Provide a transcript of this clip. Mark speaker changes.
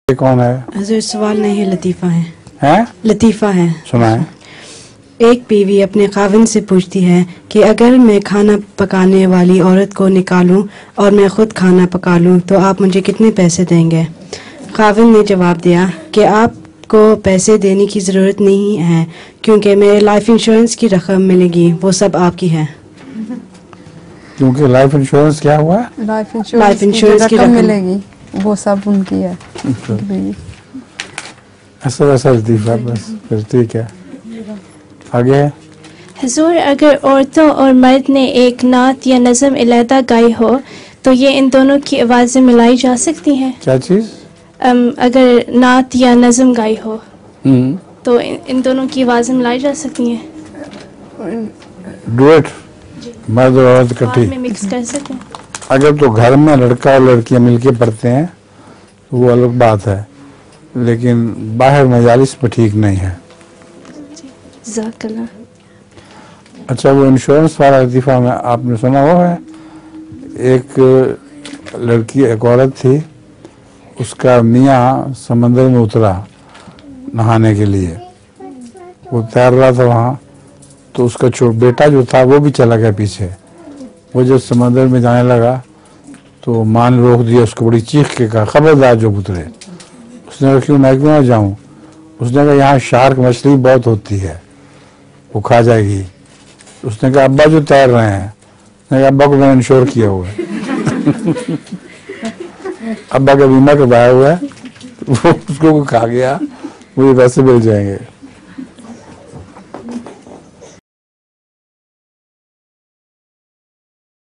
Speaker 1: ये कौन है?
Speaker 2: हजूर सवाल नहीं है, लतीफ़ा है।
Speaker 1: हैं?
Speaker 2: लतीफ़ा है।
Speaker 1: सुनाए।
Speaker 2: एक बीवी अपने खाविन से पूछती है कि अगर मैं खाना पकाने वाली औरत को निकालूं और मैं खुद खाना पका लूं तो आप मुझे कितने पैसे देंगे? खाविन ने जवाब दिया कि आपको पैसे देने की ज़रूरत नहीं है क्योंकि मेरे लाइफ इंश्योरेंस की रकम मिलेगी, वो सब आपकी है।
Speaker 1: क्योंकि लाइफ इंश्योरेंस क्या हुआ?
Speaker 3: लाइफ इंश्योरेंस की रकम मिलेगी, वो सब उनकी है।
Speaker 1: ऐसा वैसा लतीफ़ा बस, फिर ठीक है। आगे।
Speaker 4: हुजूर, अगर औरतों और मर्द ने एक नात या नज़म अलहदा गाई हो तो ये इन दोनों की आवाज़ें मिलाई जा सकती हैं?
Speaker 1: क्या चीज़?
Speaker 4: अगर नात या नज़म गाई हो तो इन दोनों की आवाज़ें मिलाई जा सकती हैं?
Speaker 1: डुएट, मर्द और औरत इकट्ठी
Speaker 4: में मिक्स कर सकें?
Speaker 1: अगर तो घर में लड़का और लड़कियां मिलके पढ़ते हैं तो वो अलग बात है, लेकिन बाहर मजालिस में ठीक नहीं है।
Speaker 4: ज़ाकल्लाह।
Speaker 1: अच्छा, वो इंश्योरेंस वाला लतीफ़ा में आपने सुना वो है? एक लड़की, एक औरत थी, उसका मियाँ समंदर में उतरा नहाने के लिए, वो तैर रहा था वहाँ, तो उसका बेटा जो था वो भी चला गया पीछे। वो जब समंदर में जाने लगा तो माँ ने रोक दिया उसको, बड़ी चीख के कहा खबरदार जो उतरे। उसने कहा क्यों, मैं क्यों ना जाऊँ? उसने कहा यहाँ शार्क मछली बहुत होती है, वो खा जाएगी। उसने कहा अब्बा जो तैर रहे हैं। उसने कहा अब्बा को मैंने इंश्योर किया हुआ है। अब्बा का बीमा करवाया हुआ है, वो उसको खा गया, मुझे पैसे मिल जाएंगे।